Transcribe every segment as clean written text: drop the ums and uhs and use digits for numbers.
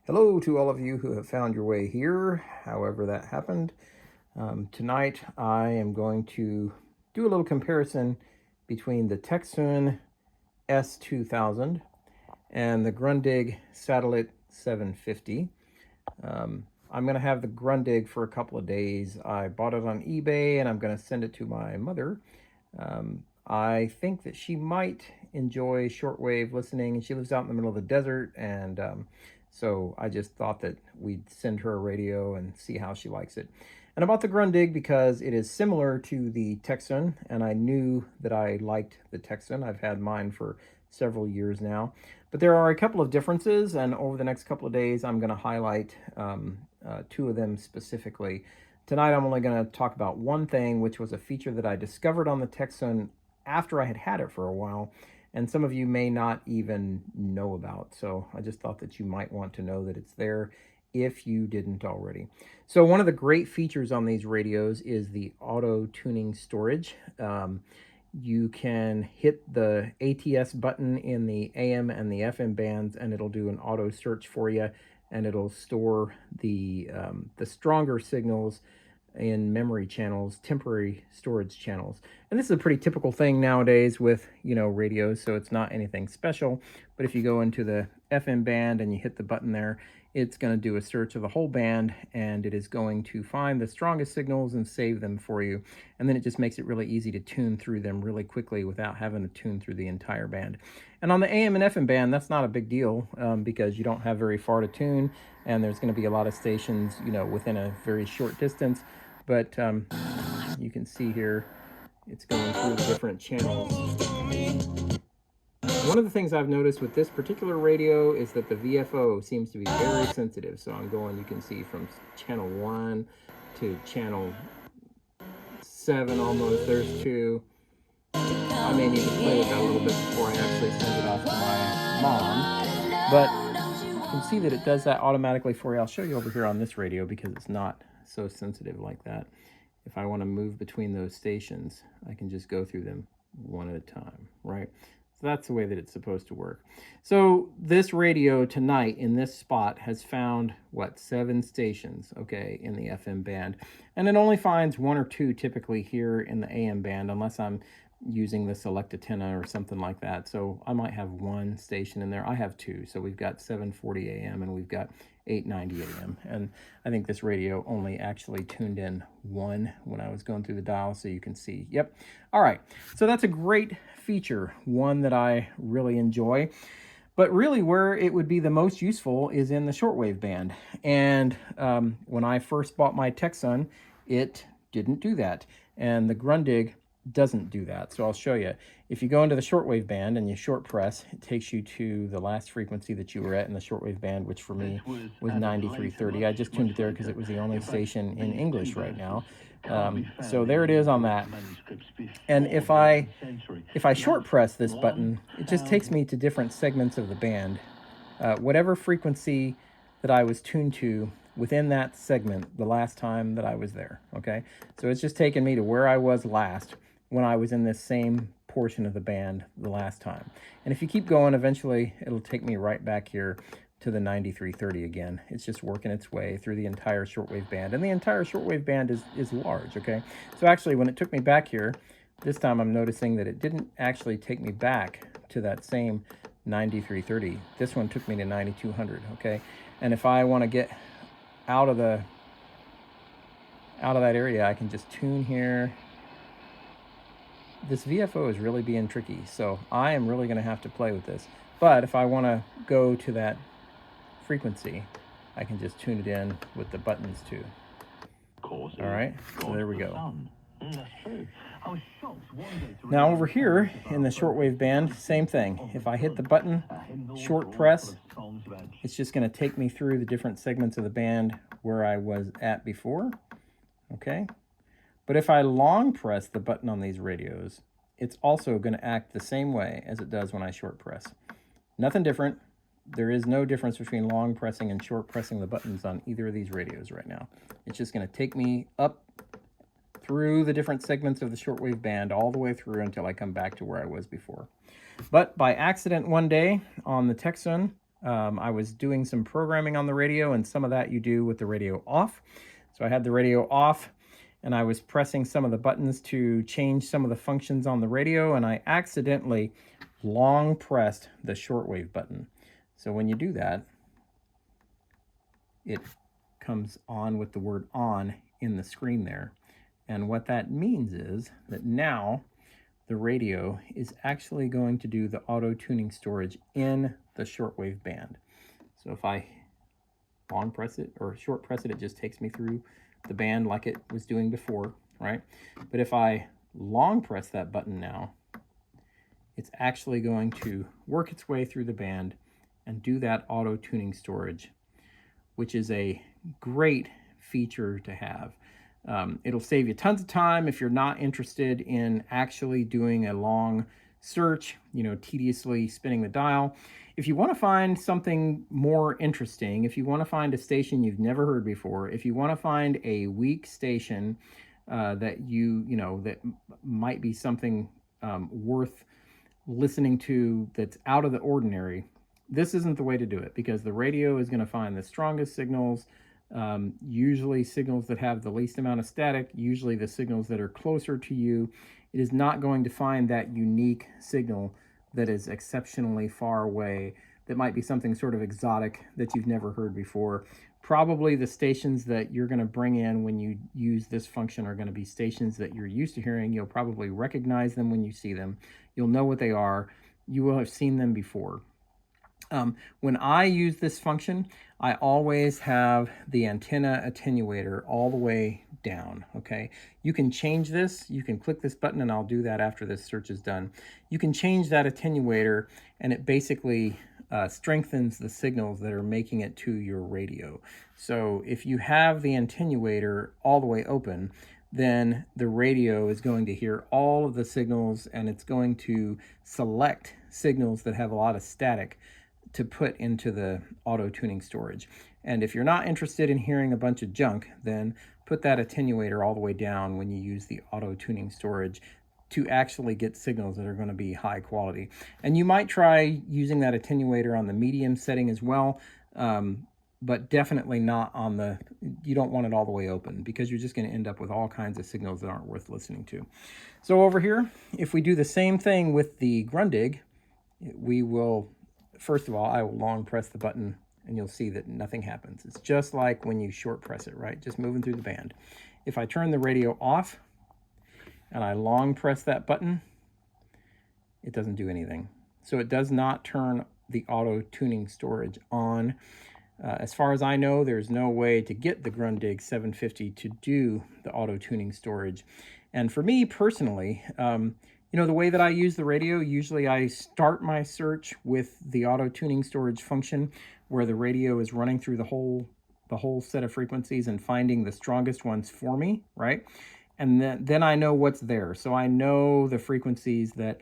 Hello to all of you who have found your way here, however that happened. Tonight I am going to do a little comparison between the Tecsun S2000 and the Grundig Satellit 750. I'm going to have the Grundig for a couple of days. I bought it on eBay and I'm going to send it to my mother. I think that she might enjoy shortwave listening. She lives out in the middle of the desert, and so I just thought that we'd send her a radio and see how she likes it. And I bought the Grundig because it is similar to the Tecsun, and I knew that I liked the Tecsun. I've had mine for several years now. But there are a couple of differences, and over the next couple of days, I'm going to highlight two of them specifically. Tonight, I'm only going to talk about one thing, which was a feature that I discovered on the Tecsun after I had had it for a while, and some of you may not even know about. So I just thought that you might want to know that it's there if you didn't already. So one of the great features on these radios is the auto tuning storage. You can hit the ATS button in the AM and the FM bands, and it'll do an auto search for you, and it'll store the stronger signals in memory channels, temporary storage channels. And this is a pretty typical thing nowadays with, radios, so it's not anything special. But if you go into the FM band and you hit the button there, it's going to do a search of the whole band, and it is going to find the strongest signals and save them for you. And then it just makes it really easy to tune through them really quickly without having to tune through the entire band. And on the AM and FM band, that's not a big deal because you don't have very far to tune, and there's going to be a lot of stations, within a very short distance. But you can see here, it's going through the different channels. One of the things I've noticed with this particular radio is that the VFO seems to be very sensitive. So I'm going, you can see, from channel 1 to channel 7 almost. There's 2. I may need to play with that a little bit before I actually send it off to my mom. But you can see that it does that automatically for you. I'll show you over here on this radio because it's not so sensitive like that. If I want to move between those stations, I can just go through them one at a time, right? So that's the way that it's supposed to work. So this radio tonight in this spot has found, 7 stations, okay, in the FM band. And it only finds 1 or 2 typically here in the AM band, unless I'm using the select antenna or something like that. So I might have 1 station in there. I have 2. So we've got 740 AM and we've got 890 AM. And I think this radio only actually tuned in 1 when I was going through the dial, so you can see. Yep. All right. So that's a great feature, one that I really enjoy. But really where it would be the most useful is in the shortwave band. And when I first bought my Tecsun, it didn't do that. And the Grundig doesn't do that. So I'll show you. If you go into the shortwave band and you short press, it takes you to the last frequency that you were at in the shortwave band, which for me was 9330. I just tuned it there because it was the only station in English right now. So there it is on that. And if I short press this button, it just takes me to different segments of the band. Whatever frequency that I was tuned to within that segment the last time that I was there, okay? So it's just taken me to where I was last when I was in this same portion of the band the last time. And if you keep going, eventually it'll take me right back here to the 9330 again. It's just working its way through the entire shortwave band. And the entire shortwave band is large, okay? So actually when it took me back here, this time I'm noticing that it didn't actually take me back to that same 9330. This one took me to 9200, okay? And if I want to get out of that area, I can just tune here. This VFO is really being tricky, so I am really going to have to play with this. But if I want to go to that frequency, I can just tune it in with the buttons too. All right, so there we go. Now over here in the shortwave band, same thing. If I hit the button, short press, it's just going to take me through the different segments of the band where I was at before, okay? But if I long press the button on these radios, it's also going to act the same way as it does when I short press. Nothing different. There is no difference between long pressing and short pressing the buttons on either of these radios right now. It's just going to take me up through the different segments of the shortwave band all the way through until I come back to where I was before. But by accident one day on the Tecsun, I was doing some programming on the radio, and some of that you do with the radio off. So I had the radio off, and I was pressing some of the buttons to change some of the functions on the radio, and I accidentally long pressed the shortwave button. So when you do that, it comes on with the word on in the screen there. And what that means is that now the radio is actually going to do the auto tuning storage in the shortwave band. So if I long press it or short press it, it just takes me through the band like it was doing before, right? But if I long press that button now, it's actually going to work its way through the band and do that auto tuning storage, which is a great feature to have. It'll save you tons of time if you're not interested in actually doing a long search, tediously spinning the dial. If you want to find something more interesting, if you want to find a station you've never heard before, if you want to find a weak station that that might be something worth listening to that's out of the ordinary, this isn't the way to do it, because the radio is going to find the strongest signals, usually signals that have the least amount of static, usually the signals that are closer to you. It is not going to find that unique signal that is exceptionally far away, that might be something sort of exotic that you've never heard before. Probably the stations that you're going to bring in when you use this function are going to be stations that you're used to hearing. You'll probably recognize them when you see them. You'll know what they are. You will have seen them before. When I use this function, I always have the antenna attenuator all the way down, okay? You can change this. You can click this button, and I'll do that after this search is done. You can change that attenuator, and it basically strengthens the signals that are making it to your radio. So if you have the attenuator all the way open, then the radio is going to hear all of the signals, and it's going to select signals that have a lot of static to put into the auto tuning storage. And if you're not interested in hearing a bunch of junk, then put that attenuator all the way down when you use the auto tuning storage to actually get signals that are going to be high quality. And you might try using that attenuator on the medium setting as well, but definitely not on you don't want it all the way open, because you're just going to end up with all kinds of signals that aren't worth listening to. So over here, if we do the same thing with the Grundig, we will, first of all, I will long press the button, and you'll see that nothing happens. It's just like when you short press it, right? Just moving through the band. If I turn the radio off and I long press that button, it doesn't do anything. So it does not turn the auto tuning storage on. As far as I know, there's no way to get the Grundig 750 to do the auto tuning storage. And for me personally, the way that I use the radio, usually I start my search with the auto tuning storage function, where the radio is running through the whole set of frequencies and finding the strongest ones for me, right? And then I know what's there. So I know the frequencies that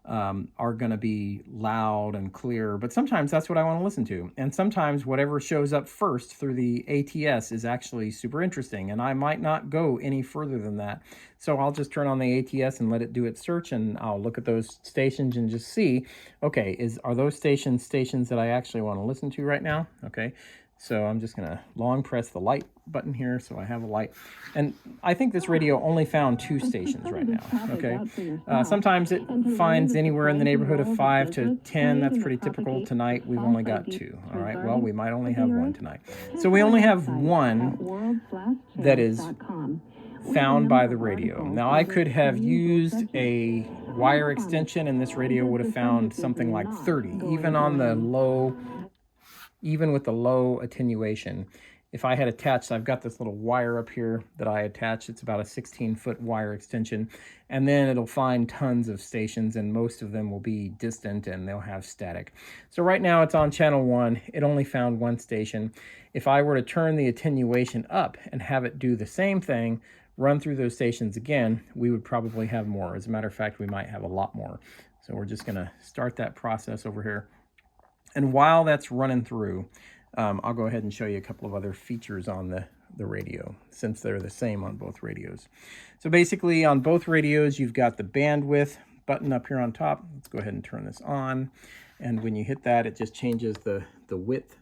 are going to be loud and clear, but sometimes that's what I want to listen to. And sometimes whatever shows up first through the ATS is actually super interesting, and I might not go any further than that. So I'll just turn on the ATS and let it do its search, and I'll look at those stations and just see, okay, are those stations that I actually want to listen to right now? Okay. So I'm just going to long press the light button here so I have a light. And I think this radio only found 2 stations right now, okay? Sometimes it finds anywhere in the neighborhood of 5 to 10. That's pretty typical. Tonight, we've only got 2, all right? Well, we might only have 1 tonight. So we only have 1 that is found by the radio. Now, I could have used a wire extension, and this radio would have found something like 30, even with the low attenuation. If I had attached, I've got this little wire up here that I attach. It's about a 16-foot wire extension, and then it'll find tons of stations, and most of them will be distant and they'll have static. So right now it's on channel 1. It only found 1 station. If I were to turn the attenuation up and have it do the same thing, run through those stations again, we would probably have more. As a matter of fact, we might have a lot more. So we're just going to start that process over here. And while that's running through, I'll go ahead and show you a couple of other features on the radio, since they're the same on both radios. So basically on both radios, you've got the bandwidth button up here on top. Let's go ahead and turn this on. And when you hit that, it just changes the width,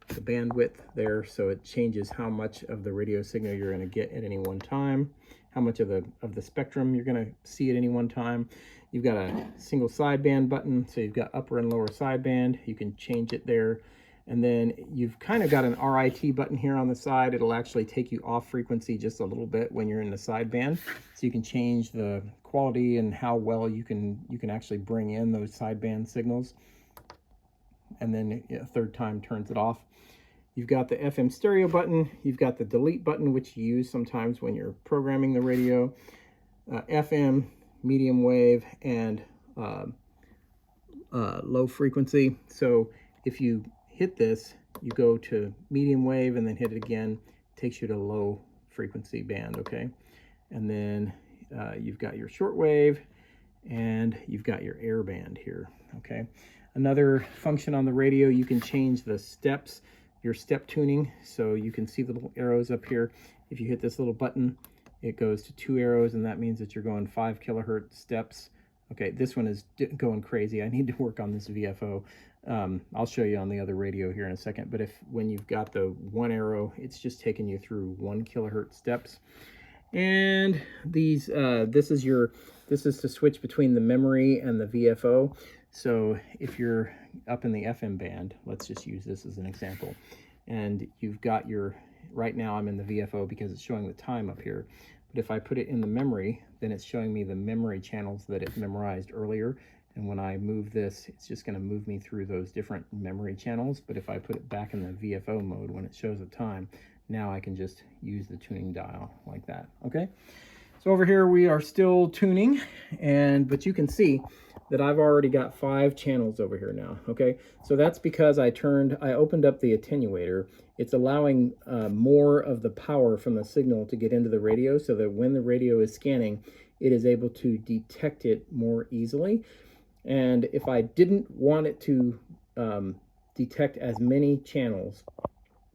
the bandwidth there. So it changes how much of the radio signal you're going to get at any one time, how much of the spectrum you're going to see at any one time. You've got a single sideband button, so you've got upper and lower sideband. You can change it there. And then you've kind of got an RIT button here on the side. It'll actually take you off frequency just a little bit when you're in the sideband. So you can change the quality and how well you can actually bring in those sideband signals. And then a third time turns it off. You've got the FM stereo button. You've got the delete button, which you use sometimes when you're programming the radio. FM, medium wave, and low frequency. So if you hit this, you go to medium wave and then hit it again. It takes you to low frequency band, okay? And then you've got your short wave and you've got your air band here, okay? Another function on the radio, you can change the steps, your step tuning. So you can see the little arrows up here. If you hit this little button, it goes to 2 arrows, and that means that you're going 5 kilohertz steps. Okay, this one is going crazy. I need to work on this VFO. I'll show you on the other radio here in a second, but when you've got the 1 arrow, it's just taking you through 1 kilohertz steps. And these, this is to switch between the memory and the VFO. So if you're up in the FM band, let's just use this as an example, and you've got your, right now I'm in the VFO because it's showing the time up here, but if I put it in the memory, then it's showing me the memory channels that it memorized earlier. And when I move this, it's just going to move me through those different memory channels. But if I put it back in the VFO mode when it shows the time, now I can just use the tuning dial like that. Okay, so over here we are still tuning, but you can see that I've already got 5 channels over here now. Okay, so that's because I opened up the attenuator. It's allowing more of the power from the signal to get into the radio, so that when the radio is scanning, it is able to detect it more easily. And if I didn't want it to detect as many channels,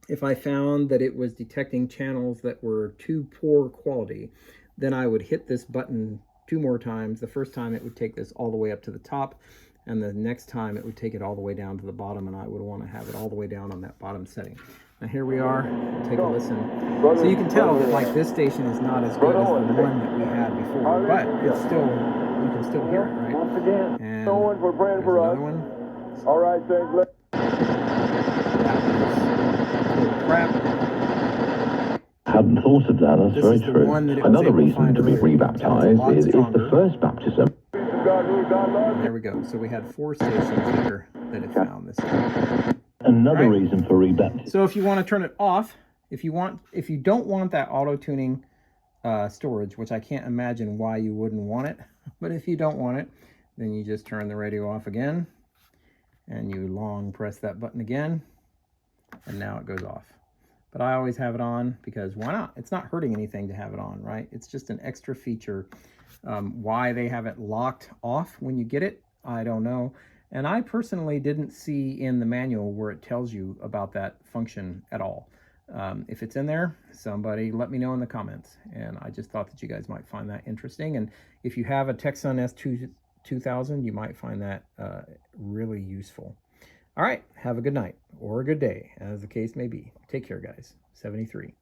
if I found that it was detecting channels that were too poor quality, then I would hit this button 2 more times. The first time it would take this all the way up to the top, and the next time it would take it all the way down to the bottom, and I would want to have it all the way down on that bottom setting. Now here we are, take a listen. So you can tell that like this station is not as good as the one that we had before, but it's still, you can still hear it, right? And there's another one. All right, thanks. Crap. Hadn't thought of that, that's very true. Another reason to be rebaptized is the first baptism. And there we go. So we had 4 stations here that it found this time. Another reason for rebaptism. So if you want to turn it off, if you don't want that auto tuning storage, which I can't imagine why you wouldn't want it, but if you don't want it, then you just turn the radio off again, and you long press that button again, and now it goes off. But I always have it on because why not? It's not hurting anything to have it on, right? It's just an extra feature. Why they have it locked off when you get it, I don't know. And I personally didn't see in the manual where it tells you about that function at all. If it's in there, somebody let me know in the comments. And I just thought that you guys might find that interesting. And if you have a Tecsun S2000, you might find that really useful. All right, have a good night or a good day, as the case may be. Take care, guys. 73.